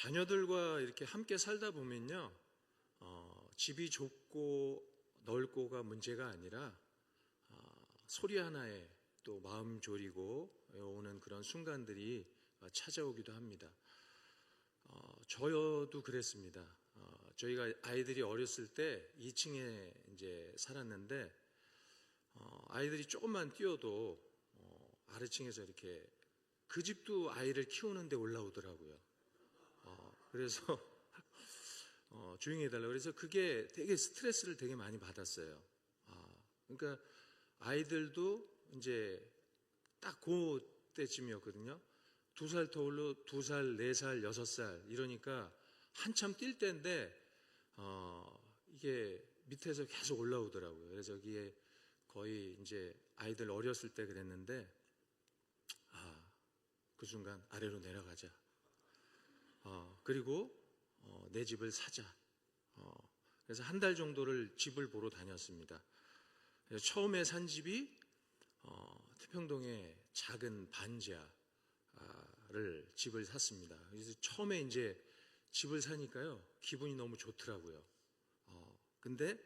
자녀들과 이렇게 함께 살다 보면요, 집이 좁고 넓고가 문제가 아니라 소리 하나에 또 마음 졸이고 오는 그런 순간들이 찾아오기도 합니다. 저도 그랬습니다. 저희가 아이들이 어렸을 때 2층에 이제 살았는데 아이들이 조금만 뛰어도 아래층에서 이렇게 그 집도 아이를 키우는데 올라오더라고요. 그래서 조용히 해달라고. 그래서 그게 되게 스트레스를 되게 많이 받았어요. 그러니까 아이들도 이제 딱 그때쯤이었거든요. 2살 터울로 2살, 4살, 6살 이러니까 한참 뛸 때인데 이게 밑에서 계속 올라오더라고요. 그래서 여기에 거의 이제 아이들 어렸을 때 그랬는데 그 순간 아래로 내려가자. 그리고 내 집을 사자. 그래서 한 달 정도를 집을 보러 다녔습니다. 그래서 처음에 산 집이 태평동에 작은 반지하를 집을 샀습니다. 그래서 처음에 이제 집을 사니까요 기분이 너무 좋더라고요. 근데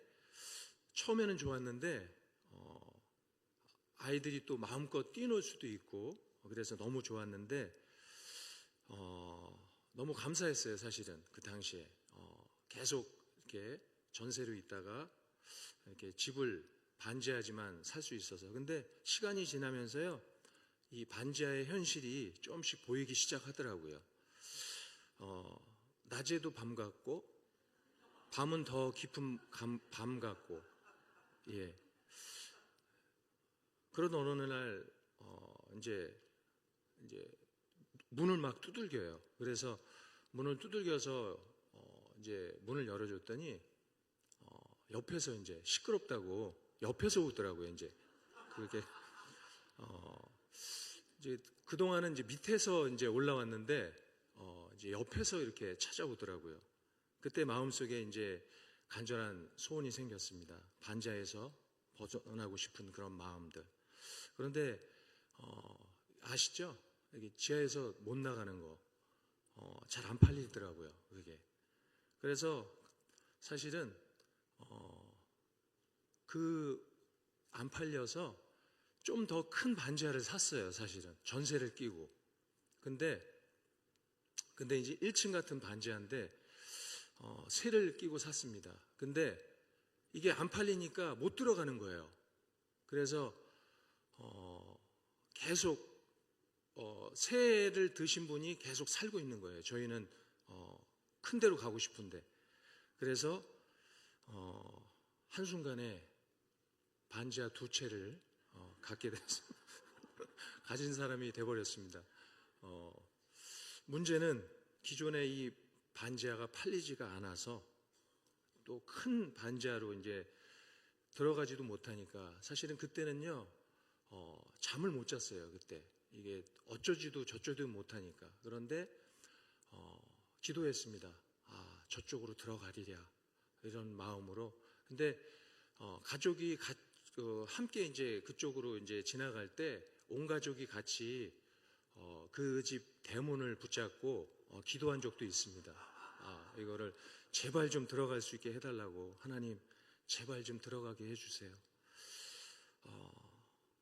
처음에는 좋았는데 아이들이 또 마음껏 뛰놀 수도 있고 그래서 너무 좋았는데 너무 감사했어요. 사실은 그 당시에 계속 이렇게 전세로 있다가 이렇게 집을 반지하지만 살 수 있어서. 근데 시간이 지나면서요 이 반지하의 현실이 조금씩 보이기 시작하더라고요. 낮에도 밤 같고 밤은 더 깊은 밤 같고. 예. 그런 어느 날 이제 문을 막 두들겨요. 그래서 문을 두들겨서 이제 문을 열어줬더니 옆에서 이제 시끄럽다고 옆에서 오더라고요. 이제 그게 이제 그 동안은 이제 밑에서 이제 올라왔는데 이제 옆에서 이렇게 찾아오더라고요. 그때 마음속에 이제 간절한 소원이 생겼습니다. 반지하에서 벗어나고 싶은 그런 마음들. 그런데 아시죠? 여기 지하에서 못 나가는 거 잘 안 팔리더라고요. 그게. 그래서 사실은 안 팔려서 좀 더 큰 반지하를 샀어요. 사실은 전세를 끼고. 근데 이제 1층 같은 반지하인데 세를 끼고 샀습니다. 근데 이게 안 팔리니까 못 들어가는 거예요. 그래서 계속 세를 드신 분이 계속 살고 있는 거예요. 저희는 큰 데로 가고 싶은데. 그래서 한순간에 반지하 2채를 갖게 됐습니다. 가진 사람이 돼버렸습니다. 문제는 기존의 이 반지하가 팔리지가 않아서 또 큰 반지하로 이제 들어가지도 못하니까 사실은 그때는요 잠을 못 잤어요. 그때 이게 어쩌지도 저쩌지도 못하니까. 그런데 기도했습니다. 저쪽으로 들어가리랴 이런 마음으로. 근데 가족이 함께 이제 그쪽으로 이제 지나갈 때 온 가족이 같이 그 집 대문을 붙잡고 기도한 적도 있습니다. 이거를 제발 좀 들어갈 수 있게 해달라고. 하나님 제발 좀 들어가게 해주세요.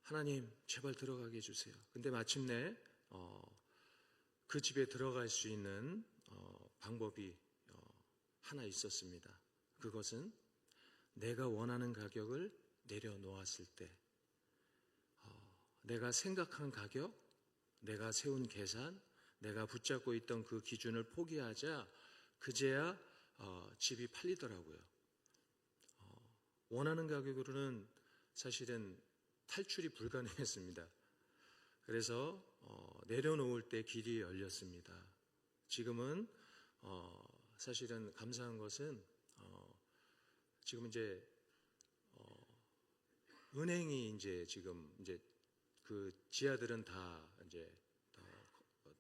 하나님 제발 들어가게 해주세요. 근데 마침내 그 집에 들어갈 수 있는 방법이 하나 있었습니다. 그것은 내가 원하는 가격을 내려놓았을 때, 내가 생각한 가격, 내가 세운 계산, 내가 붙잡고 있던 그 기준을 포기하자 그제야 집이 팔리더라고요. 원하는 가격으로는 사실은 탈출이 불가능했습니다. 그래서 내려놓을 때 길이 열렸습니다. 지금은 사실은 감사한 것은 지금 이제 은행이 이제 지금 이제 그 지하들은 다 이제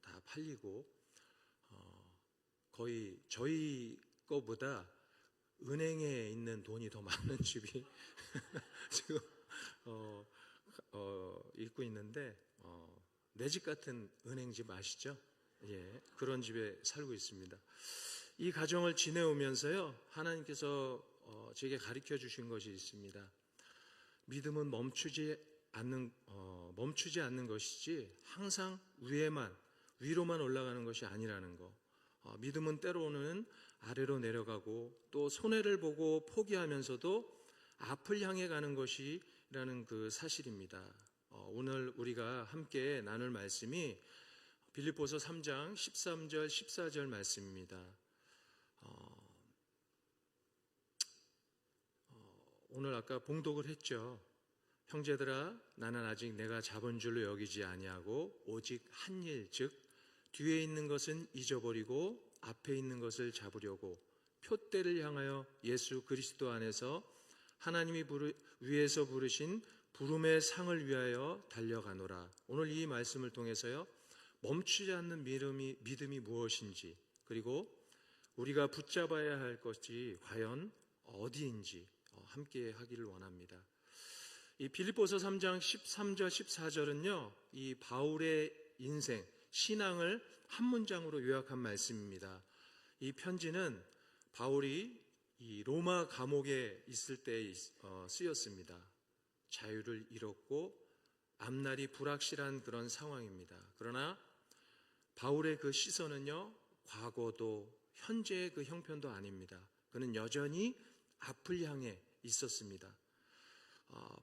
다 팔리고 거의 저희 거보다 은행에 있는 돈이 더 많은 집이 지금 있고 있는데 내 집 같은 은행집 아시죠? 그런 집에 살고 있습니다. 이 가정을 지내오면서요, 하나님께서 제게 가르쳐 주신 것이 있습니다. 믿음은 멈추지 않는 것이지 항상 위로만 올라가는 것이 아니라는 거. 믿음은 때로는 아래로 내려가고 또 손해를 보고 포기하면서도 앞을 향해 가는 것이라는 그 사실입니다. 오늘 우리가 함께 나눌 말씀이 빌립보서 3장 13절 14절 말씀입니다. 오늘 아까 봉독을 했죠. 형제들아, 나는 아직 내가 잡은 줄로 여기지 아니하고 오직 한 일, 즉 뒤에 있는 것은 잊어버리고 앞에 있는 것을 잡으려고 표대를 향하여 예수 그리스도 안에서 하나님이 위에서 부르신 부름의 상을 위하여 달려가노라. 오늘 이 말씀을 통해서요, 멈추지 않는 믿음이 무엇인지, 그리고 우리가 붙잡아야 할 것이 과연 어디인지 함께 하기를 원합니다. 이 빌립보서 3장 13절 14절은요, 이 바울의 인생, 신앙을 한 문장으로 요약한 말씀입니다. 이 편지는 바울이 이 로마 감옥에 있을 때 쓰였습니다. 자유를 잃었고 앞날이 불확실한 그런 상황입니다. 그러나 바울의 그 시선은요, 과거도 현재의 그 형편도 아닙니다. 그는 여전히 앞을 향해 있었습니다.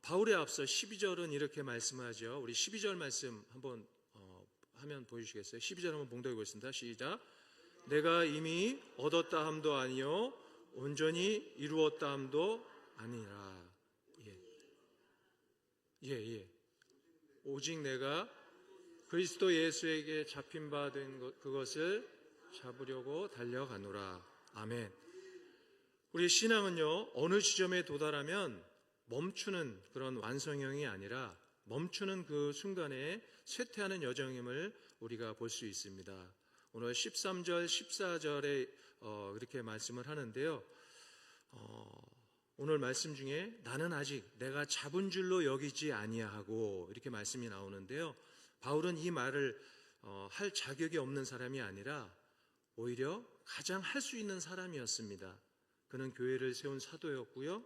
바울의 앞서 12절은 이렇게 말씀하죠. 우리 12절 말씀 한번 화면 보여주시겠어요? 12절 한번 봉독해 보겠습니다. 시작. 내가 이미 얻었다 함도 아니요 온전히 이루었다 함도 아니라. 오직 내가 그리스도 예수에게 잡힌 바 된 그것을 잡으려고 달려가노라. 아멘. 우리 신앙은요, 어느 지점에 도달하면 멈추는 그런 완성형이 아니라 멈추는 그 순간에 쇠퇴하는 여정임을 우리가 볼 수 있습니다. 오늘 13절, 14절에 이렇게 말씀을 하는데요. 오늘 말씀 중에 나는 아직 내가 잡은 줄로 여기지 아니하고 이렇게 말씀이 나오는데요. 바울은 이 말을 할 자격이 없는 사람이 아니라 오히려 가장 할 수 있는 사람이었습니다. 그는 교회를 세운 사도였고요.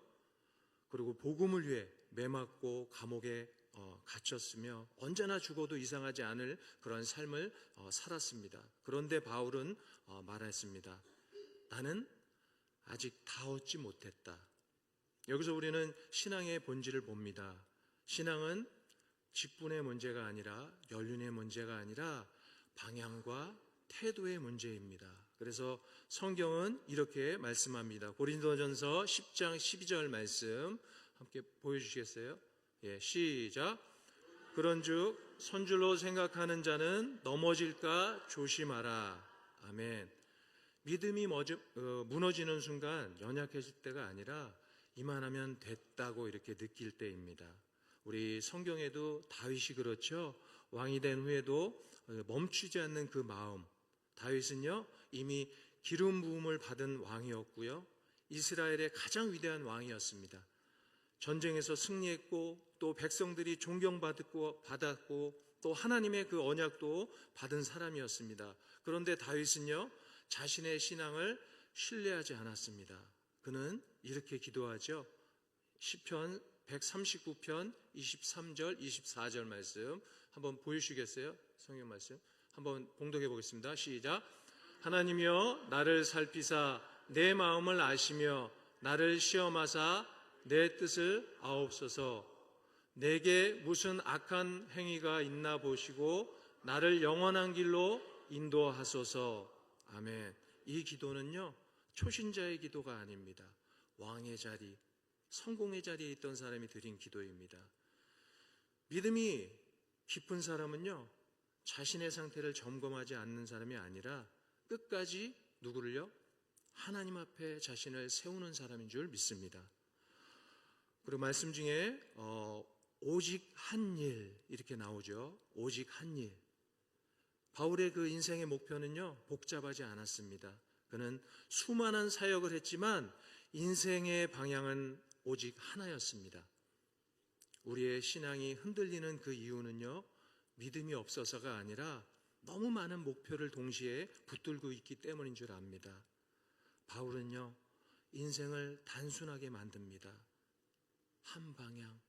그리고 복음을 위해 매맞고 감옥에 갇혔으며 언제나 죽어도 이상하지 않을 그런 삶을 살았습니다. 그런데 바울은 말했습니다. 나는 아직 다 얻지 못했다. 여기서 우리는 신앙의 본질을 봅니다. 신앙은 직분의 문제가 아니라 연륜의 문제가 아니라 방향과 태도의 문제입니다. 그래서 성경은 이렇게 말씀합니다. 고린도전서 10장 12절 말씀 함께 보여주시겠어요? 시작. 그런즉 선줄로 생각하는 자는 넘어질까 조심하라. 아멘. 믿음이 무너지는 순간 연약해질 때가 아니라 이만하면 됐다고 이렇게 느낄 때입니다. 우리 성경에도 다윗이 그렇죠. 왕이 된 후에도 멈추지 않는 그 마음. 다윗은요, 이미 기름 부음을 받은 왕이었고요, 이스라엘의 가장 위대한 왕이었습니다. 전쟁에서 승리했고 또 백성들이 존경받았고 또 하나님의 그 언약도 받은 사람이었습니다. 그런데 다윗은요, 자신의 신앙을 신뢰하지 않았습니다. 그는 이렇게 기도하죠. 시편 139편 23절 24절 말씀 한번 보여주시겠어요? 성경 말씀 한번 봉독해 보겠습니다. 시작. 하나님이여 나를 살피사 내 마음을 아시며 나를 시험하사 내 뜻을 아옵소서. 내게 무슨 악한 행위가 있나 보시고 나를 영원한 길로 인도하소서. 아멘. 이 기도는요, 초신자의 기도가 아닙니다. 왕의 자리, 성공의 자리에 있던 사람이 드린 기도입니다. 믿음이 깊은 사람은요, 자신의 상태를 점검하지 않는 사람이 아니라 끝까지 누구를요? 하나님 앞에 자신을 세우는 사람인 줄 믿습니다. 그리고 말씀 중에 오직 한 일 이렇게 나오죠. 오직 한 일. 바울의 그 인생의 목표는요, 복잡하지 않았습니다. 그는 수많은 사역을 했지만 인생의 방향은 오직 하나였습니다. 우리의 신앙이 흔들리는 그 이유는요, 믿음이 없어서가 아니라 너무 많은 목표를 동시에 붙들고 있기 때문인 줄 압니다. 바울은요, 인생을 단순하게 만듭니다. 한 방향,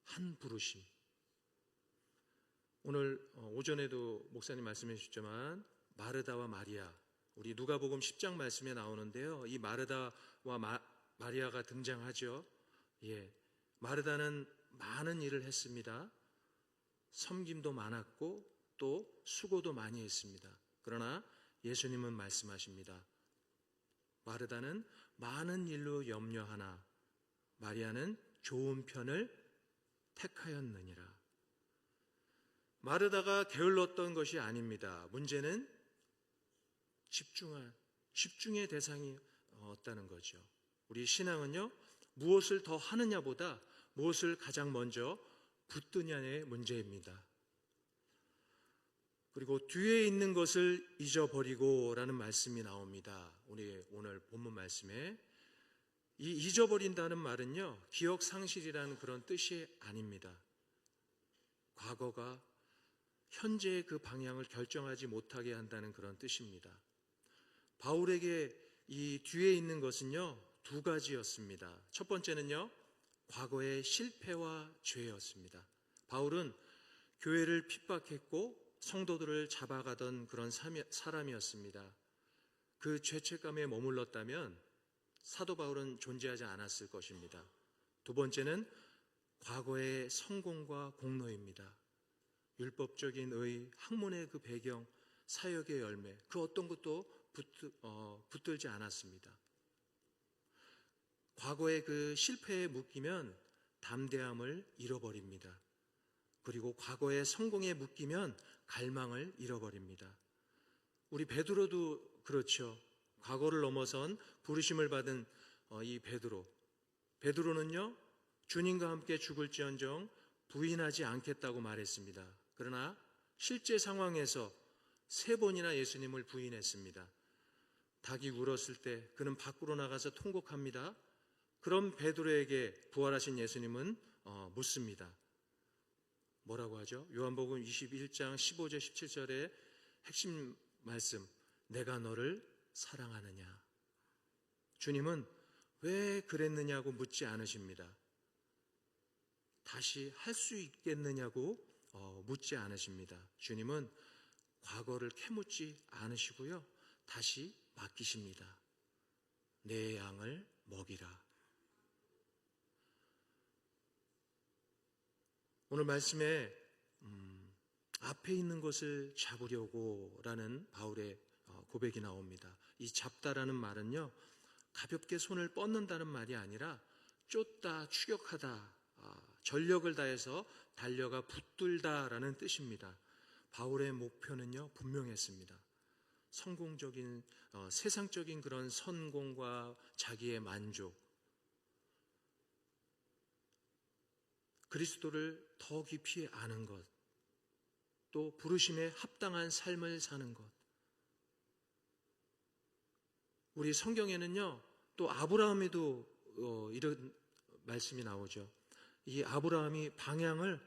한 부르심. 오늘 오전에도 목사님 말씀해 주셨지만 마르다와 마리아, 우리 누가복음 10장 말씀에 나오는데요, 이 마르다와 마리아가 등장하죠. 예, 마르다는 많은 일을 했습니다. 섬김도 많았고 또 수고도 많이 했습니다. 그러나 예수님은 말씀하십니다. 마르다는 많은 일로 염려하나 마리아는 좋은 편을 택하였느니라. 마르다가 게을렀던 것이 아닙니다. 문제는 집중의 대상이 없다는 거죠. 우리 신앙은요, 무엇을 더 하느냐보다 무엇을 가장 먼저 붙드냐의 문제입니다. 그리고 뒤에 있는 것을 잊어버리고 라는 말씀이 나옵니다. 우리 오늘 본문 말씀에 이 잊어버린다는 말은요, 기억 상실이라는 그런 뜻이 아닙니다. 과거가 현재의 그 방향을 결정하지 못하게 한다는 그런 뜻입니다. 바울에게 이 뒤에 있는 것은요, 두 가지였습니다. 첫 번째는요, 과거의 실패와 죄였습니다. 바울은 교회를 핍박했고 성도들을 잡아가던 그런 사람이었습니다. 그 죄책감에 머물렀다면 사도 바울은 존재하지 않았을 것입니다. 두 번째는 과거의 성공과 공로입니다. 율법적인 의, 학문의 그 배경, 사역의 열매, 그 어떤 것도 붙들지 않았습니다. 과거의 그 실패에 묶이면 담대함을 잃어버립니다. 그리고 과거의 성공에 묶이면 갈망을 잃어버립니다. 우리 베드로도 그렇죠. 과거를 넘어선 부르심을 받은 이 베드로는요, 주님과 함께 죽을지언정 부인하지 않겠다고 말했습니다. 그러나 실제 상황에서 3번이나 예수님을 부인했습니다. 닭이 울었을 때 그는 밖으로 나가서 통곡합니다. 그럼 베드로에게 부활하신 예수님은 묻습니다. 뭐라고 하죠? 요한복음 21장 15절 17절의 핵심 말씀, 내가 너를 사랑하느냐. 주님은 왜 그랬느냐고 묻지 않으십니다. 다시 할 수 있겠느냐고 묻지 않으십니다. 주님은 과거를 캐묻지 않으시고요, 다시 맡기십니다. 내 양을 먹이라. 오늘 말씀에 앞에 있는 것을 잡으려고 라는 바울의 고백이 나옵니다. 이 잡다라는 말은요, 가볍게 손을 뻗는다는 말이 아니라 쫓다, 추격하다, 전력을 다해서 달려가 붙들다라는 뜻입니다. 바울의 목표는요, 분명했습니다. 성공적인, 세상적인 그런 성공과 자기의 만족, 그리스도를 더 깊이 아는 것, 또 부르심에 합당한 삶을 사는 것. 우리 성경에는요, 또 아브라함에도 이런 말씀이 나오죠. 이 아브라함이 방향을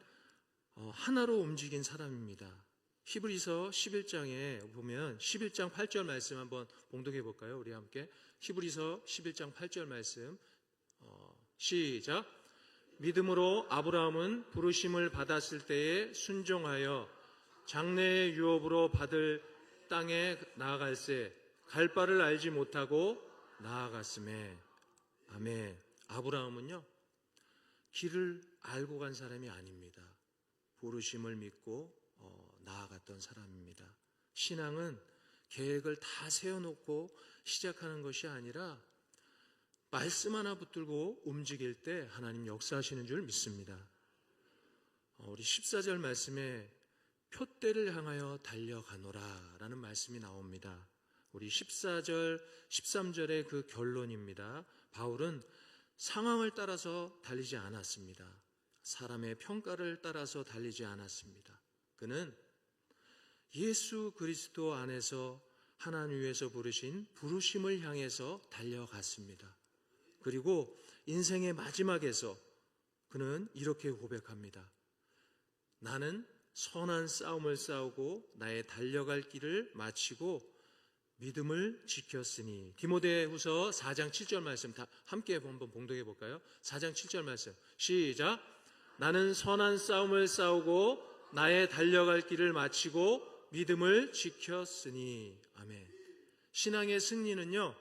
하나로 움직인 사람입니다. 히브리서 11장에 보면 11장 8절 말씀 한번 봉독해 볼까요? 우리 함께 히브리서 11장 8절 말씀 시작. 믿음으로 아브라함은 부르심을 받았을 때에 순종하여 장래의 유업으로 받을 땅에 나아갈새 갈 바를 알지 못하고 나아갔음에. 아멘. 아브라함은요, 길을 알고 간 사람이 아닙니다. 부르심을 믿고 나아갔던 사람입니다. 신앙은 계획을 다 세워놓고 시작하는 것이 아니라 말씀 하나 붙들고 움직일 때 하나님 역사하시는 줄 믿습니다. 우리 14절 말씀에 표대를 향하여 달려가노라 라는 말씀이 나옵니다. 우리 14절, 13절의 그 결론입니다. 바울은 상황을 따라서 달리지 않았습니다. 사람의 평가를 따라서 달리지 않았습니다. 그는 예수 그리스도 안에서 하나님 위에서 부르신 부르심을 향해서 달려갔습니다. 그리고 인생의 마지막에서 그는 이렇게 고백합니다. 나는 선한 싸움을 싸우고 나의 달려갈 길을 마치고 믿음을 지켰으니. 디모데후서 4장 7절 말씀 다 함께 한번 봉독해 볼까요? 4장 7절 말씀 시작. 나는 선한 싸움을 싸우고 나의 달려갈 길을 마치고 믿음을 지켰으니. 아멘. 신앙의 승리는요,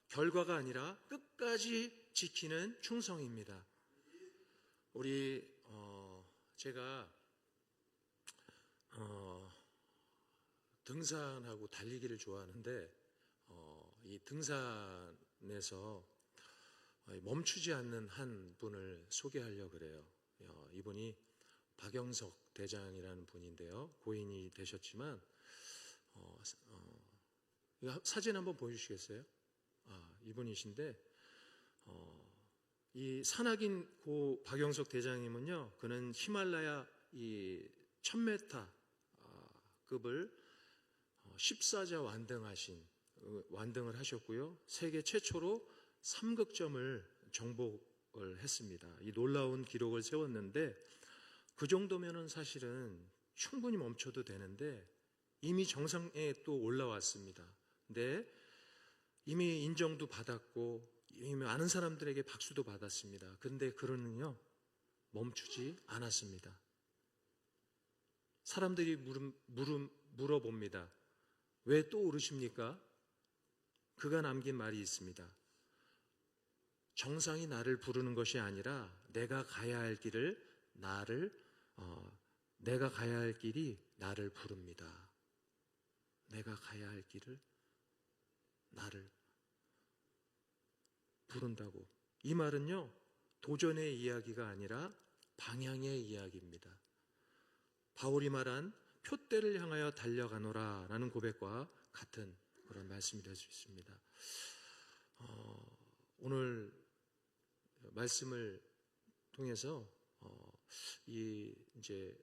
결과가 아니라 끝까지 지키는 충성입니다. 제가 등산하고 달리기를 좋아하는데 이 등산에서 멈추지 않는 한 분을 소개하려고 그래요. 이분이 박영석 대장이라는 분인데요. 고인이 되셨지만 사진 한번 보여주시겠어요? 이분이신데 이 산악인 고 박영석 대장님은요, 그는 히말라야 이 1000m 급을 14자 완등을 하셨고요. 세계 최초로 3극점을 정복을 했습니다. 이 놀라운 기록을 세웠는데, 그 정도면은 사실은 충분히 멈춰도 되는데 이미 정상에 또 올라왔습니다. 근데 이미 인정도 받았고 이미 많은 사람들에게 박수도 받았습니다. 근데 그는요, 멈추지 않았습니다. 사람들이 물어봅니다. 왜 또 오르십니까? 그가 남긴 말이 있습니다. 정상이 나를 부르는 것이 아니라 내가 가야 할 길이 나를 부릅니다. 내가 가야 할 길을 나를 부른다고. 이 말은요, 도전의 이야기가 아니라 방향의 이야기입니다. 바울이 말한 표대를 향하여 달려가노라 라는 고백과 같은 그런 말씀이 될 수 있습니다. 오늘 말씀을 통해서 이제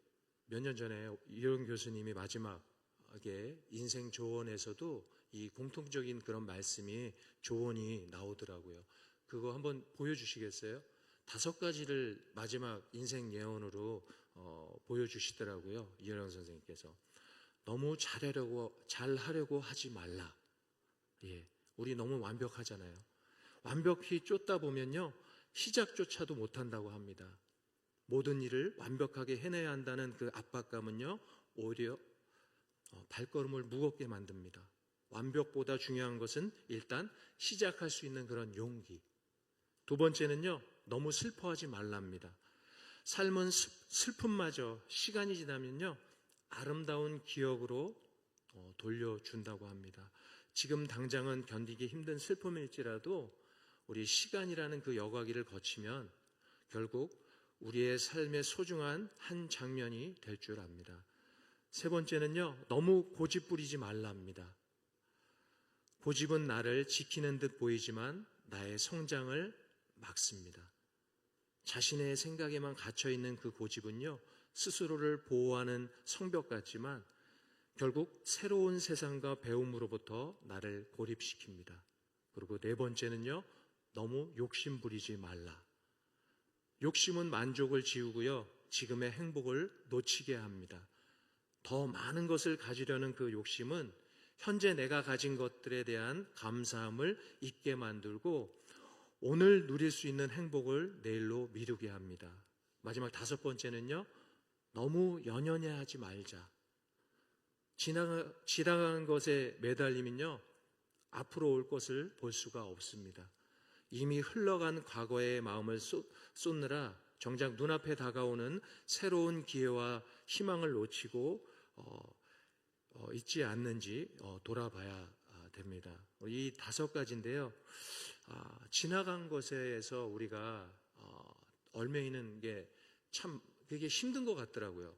몇 년 전에 이영 교수님이 마지막에 인생 조언에서도 이 공통적인 그런 말씀이 조언이 나오더라고요. 그거 한번 보여주시겠어요? 5가지를 마지막 인생 예언으로 보여주시더라고요. 이혜령 선생님께서. 너무 잘하려고 하지 말라. 우리 너무 완벽하잖아요. 완벽히 쫓다 보면요, 시작조차도 못한다고 합니다. 모든 일을 완벽하게 해내야 한다는 그 압박감은요, 오히려 발걸음을 무겁게 만듭니다. 완벽보다 중요한 것은 일단 시작할 수 있는 그런 용기. 2번째는요, 너무 슬퍼하지 말랍니다. 삶은 슬픔마저 시간이 지나면요, 아름다운 기억으로 돌려준다고 합니다. 지금 당장은 견디기 힘든 슬픔일지라도 우리 시간이라는 그 여과기를 거치면 결국 우리의 삶의 소중한 한 장면이 될 줄 압니다. 3번째는요, 너무 고집 부리지 말랍니다. 고집은 나를 지키는 듯 보이지만 나의 성장을 막습니다. 자신의 생각에만 갇혀있는 그 고집은요, 스스로를 보호하는 성벽 같지만 결국 새로운 세상과 배움으로부터 나를 고립시킵니다. 그리고 4번째는요, 너무 욕심 부리지 말라. 욕심은 만족을 지우고요, 지금의 행복을 놓치게 합니다. 더 많은 것을 가지려는 그 욕심은 현재 내가 가진 것들에 대한 감사함을 잊게 만들고 오늘 누릴 수 있는 행복을 내일로 미루게 합니다. 마지막 5번째는요, 너무 연연해하지 말자. 지나가는 것에 매달리면요, 앞으로 올 것을 볼 수가 없습니다. 이미 흘러간 과거의 마음을 쏟느라 정작 눈앞에 다가오는 새로운 기회와 희망을 놓치고 있지 않는지 돌아봐야 됩니다. 이 5가지인데요. 지나간 것에서 우리가 얽매이는 게 참 그게 힘든 것 같더라고요.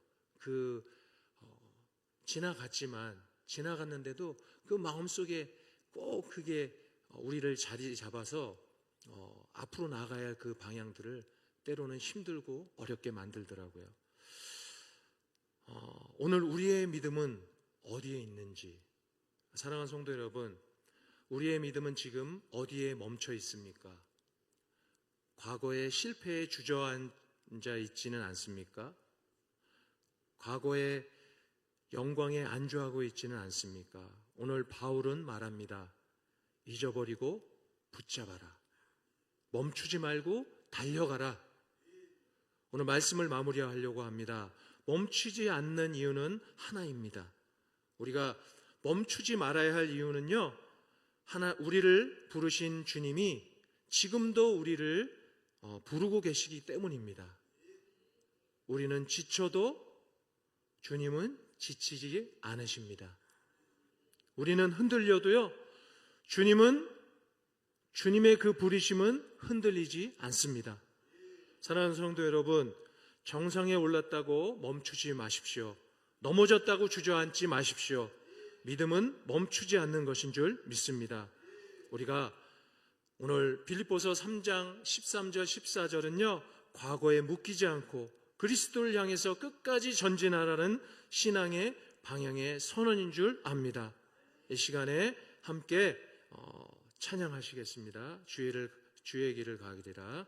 지나갔는데도 그 마음속에 꼭 그게 우리를 자리 잡아서 앞으로 나가야 할 그 방향들을 때로는 힘들고 어렵게 만들더라고요. 오늘 우리의 믿음은 어디에 있는지, 사랑하는 성도 여러분, 우리의 믿음은 지금 어디에 멈춰 있습니까? 과거의 실패에 주저앉아 있지는 않습니까? 과거의 영광에 안주하고 있지는 않습니까? 오늘 바울은 말합니다. 잊어버리고 붙잡아라. 멈추지 말고 달려가라. 오늘 말씀을 마무리하려고 합니다. 멈추지 않는 이유는 하나입니다. 우리가 멈추지 말아야 할 이유는요, 우리를 부르신 주님이 지금도 우리를 부르고 계시기 때문입니다. 우리는 지쳐도 주님은 지치지 않으십니다. 우리는 흔들려도요, 주님의 그 부르심은 흔들리지 않습니다. 사랑하는 성도 여러분, 정상에 올랐다고 멈추지 마십시오. 넘어졌다고 주저앉지 마십시오. 믿음은 멈추지 않는 것인 줄 믿습니다. 우리가 오늘 빌립보서 3장 13절 14절은요, 과거에 묶이지 않고 그리스도를 향해서 끝까지 전진하라는 신앙의 방향의 선언인 줄 압니다. 이 시간에 함께 찬양하시겠습니다. 주의 길을 가기리라.